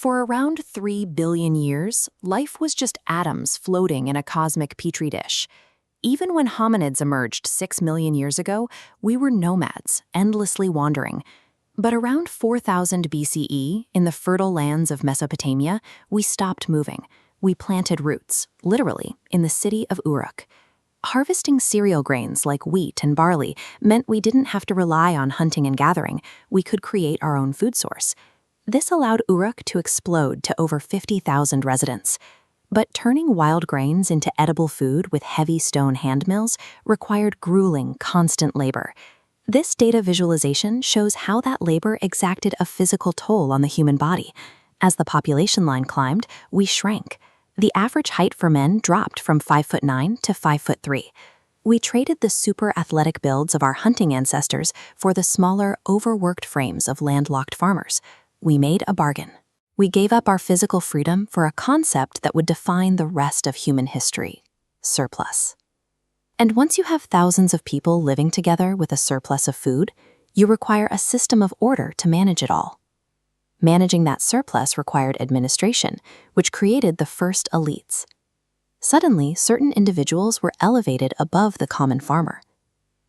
For around 3 billion years, life was just atoms floating in a cosmic petri dish. Even when hominids emerged 6 million years ago, we were nomads, endlessly wandering. But around 4000 BCE, in the fertile lands of Mesopotamia, we stopped moving. We planted roots, literally, in the city of Uruk. Harvesting cereal grains like wheat and barley meant we didn't have to rely on hunting and gathering. We could create our own food source. This allowed Uruk to explode to over 50,000 residents. But turning wild grains into edible food with heavy stone handmills required grueling, constant labor. This data visualization shows how that labor exacted a physical toll on the human body. As the population line climbed, we shrank. The average height for men dropped from 5'9" to 5'3". We traded the super athletic builds of our hunting ancestors for the smaller, overworked frames of landlocked farmers. We made a bargain. We gave up our physical freedom for a concept that would define the rest of human history: surplus. And once you have thousands of people living together with a surplus of food, you require a system of order to manage it all. Managing that surplus required administration, which created the first elites. Suddenly, certain individuals were elevated above the common farmer.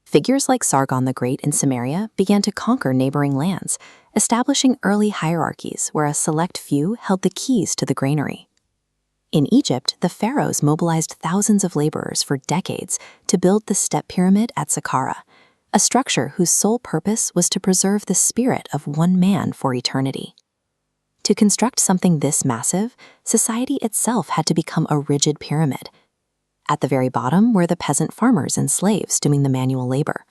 Figures like Sargon the Great in Samaria began to conquer neighboring lands, establishing early hierarchies where a select few held the keys to the granary. In Egypt, the pharaohs mobilized thousands of laborers for decades to build the step pyramid at Saqqara, a structure whose sole purpose was to preserve the spirit of one man for eternity. To construct something this massive, society itself had to become a rigid pyramid. At the very bottom were the peasant farmers and slaves doing the manual labor.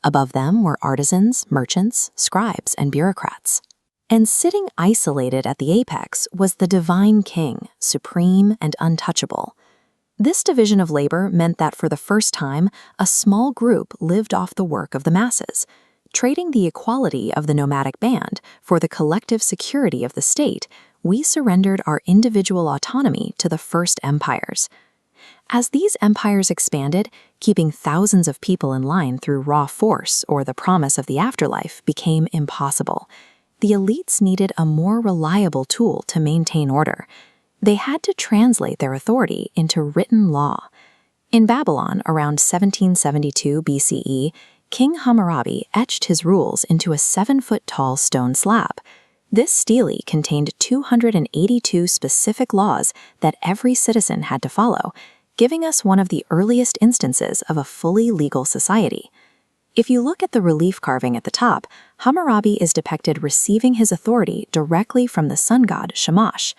Above them were artisans, merchants, scribes, and bureaucrats. And sitting isolated at the apex was the divine king, supreme and untouchable. This division of labor meant that for the first time, a small group lived off the work of the masses, trading the equality of the nomadic band for the collective security of the state. We surrendered our individual autonomy to the first empires. As these empires expanded, keeping thousands of people in line through raw force or the promise of the afterlife became impossible. The elites needed a more reliable tool to maintain order. They had to translate their authority into written law. In Babylon, around 1772 BCE, King Hammurabi etched his rules into a 7-foot-tall stone slab. This stele contained 282 specific laws that every citizen had to follow, giving us one of the earliest instances of a fully legal society. If you look at the relief carving at the top, Hammurabi is depicted receiving his authority directly from the sun god Shamash.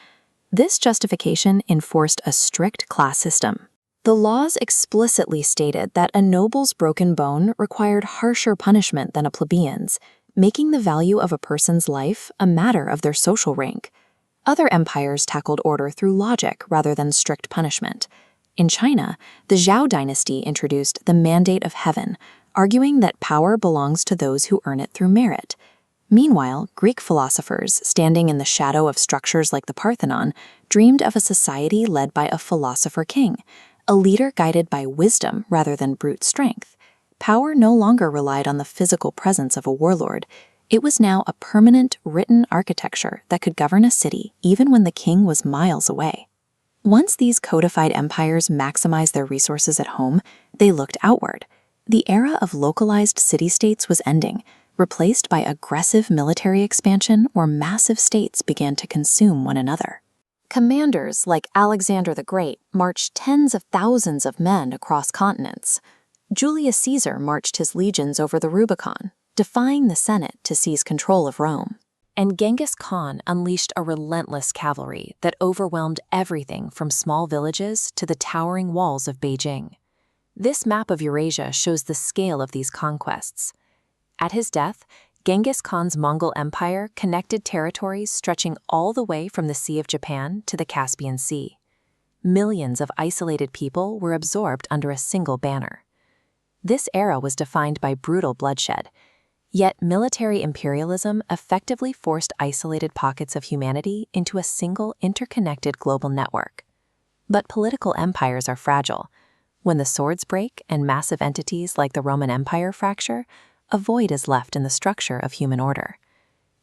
This justification enforced a strict class system. The laws explicitly stated that a noble's broken bone required harsher punishment than a plebeian's, making the value of a person's life a matter of their social rank. Other empires tackled order through logic rather than strict punishment. In China, the Zhou dynasty introduced the mandate of heaven, arguing that power belongs to those who earn it through merit. Meanwhile, Greek philosophers, standing in the shadow of structures like the Parthenon, dreamed of a society led by a philosopher king, a leader guided by wisdom rather than brute strength. Power no longer relied on the physical presence of a warlord. It was now a permanent, written architecture that could govern a city even when the king was miles away. Once these codified empires maximized their resources at home, they looked outward. The era of localized city-states was ending, replaced by aggressive military expansion where massive states began to consume one another. Commanders like Alexander the Great marched tens of thousands of men across continents. Julius Caesar marched his legions over the Rubicon, defying the Senate to seize control of Rome. And Genghis Khan unleashed a relentless cavalry that overwhelmed everything from small villages to the towering walls of Beijing. This map of Eurasia shows the scale of these conquests. At his death, Genghis Khan's Mongol Empire connected territories stretching all the way from the Sea of Japan to the Caspian Sea. Millions of isolated people were absorbed under a single banner. This era was defined by brutal bloodshed, yet military imperialism effectively forced isolated pockets of humanity into a single interconnected global network. But political empires are fragile. When the swords break and massive entities like the Roman Empire fracture, a void is left in the structure of human order.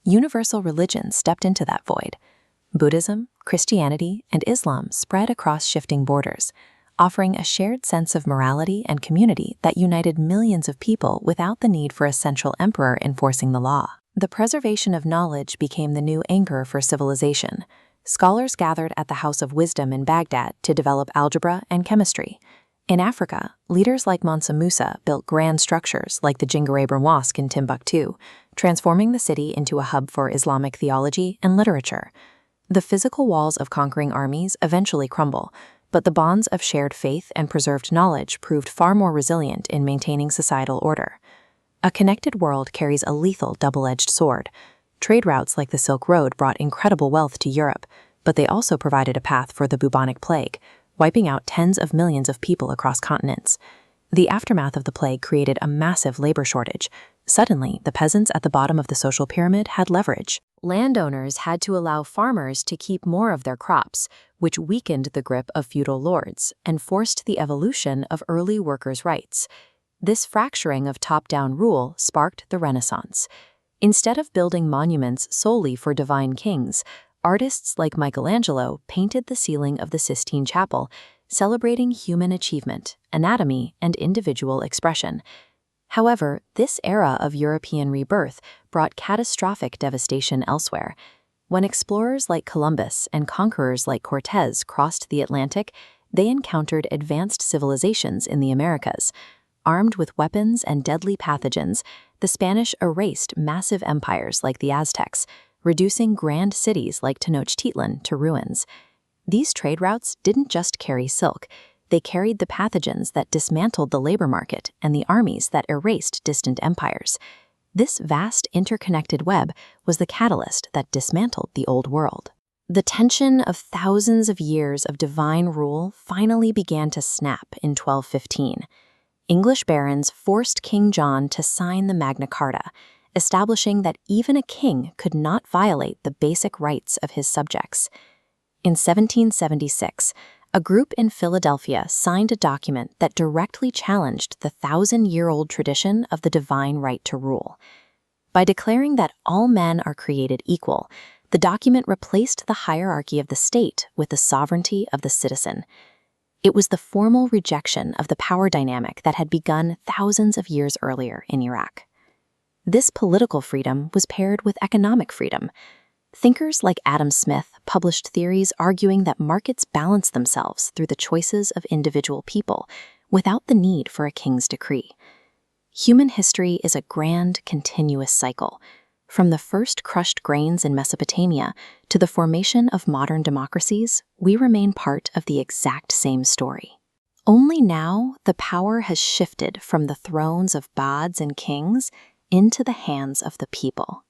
Universal religion stepped into that void. Buddhism, Christianity, and Islam spread across shifting borders, offering a shared sense of morality and community that united millions of people without the need for a central emperor enforcing the law. The preservation of knowledge became the new anchor for civilization. Scholars gathered at the House of Wisdom in Baghdad to develop algebra and chemistry. In Africa, leaders like Mansa Musa built grand structures like the Djinguereber Mosque in Timbuktu, transforming the city into a hub for Islamic theology and literature. The physical walls of conquering armies eventually crumble, but the bonds of shared faith and preserved knowledge proved far more resilient in maintaining societal order. A connected world carries a lethal double-edged sword. Trade routes like the Silk Road brought incredible wealth to Europe, but they also provided a path for the bubonic plague, wiping out tens of millions of people across continents. The aftermath of the plague created a massive labor shortage. Suddenly, the peasants at the bottom of the social pyramid had leverage. Landowners had to allow farmers to keep more of their crops, which weakened the grip of feudal lords and forced the evolution of early workers' rights. This fracturing of top-down rule sparked the Renaissance. Instead of building monuments solely for divine kings, artists like Michelangelo painted the ceiling of the Sistine Chapel, celebrating human achievement, anatomy, and individual expression. However, this era of European rebirth brought catastrophic devastation elsewhere. When explorers like Columbus and conquerors like Cortez crossed the Atlantic, they encountered advanced civilizations in the Americas. Armed with weapons and deadly pathogens, the Spanish erased massive empires like the Aztecs, reducing grand cities like Tenochtitlan to ruins. These trade routes didn't just carry silk. They carried the pathogens that dismantled the labor market and the armies that erased distant empires. This vast interconnected web was the catalyst that dismantled the old world. The tension of thousands of years of divine rule finally began to snap in 1215. English barons forced King John to sign the Magna Carta, establishing that even a king could not violate the basic rights of his subjects. In 1776, a group in Philadelphia signed a document that directly challenged the 1,000-year-old tradition of the divine right to rule. By declaring that all men are created equal, the document replaced the hierarchy of the state with the sovereignty of the citizen. It was the formal rejection of the power dynamic that had begun thousands of years earlier in Iraq. This political freedom was paired with economic freedom. Thinkers like Adam Smith published theories arguing that markets balance themselves through the choices of individual people, without the need for a king's decree. Human history is a grand, continuous cycle. From the first crushed grains in Mesopotamia to the formation of modern democracies, we remain part of the exact same story. Only now, the power has shifted from the thrones of gods and kings into the hands of the people.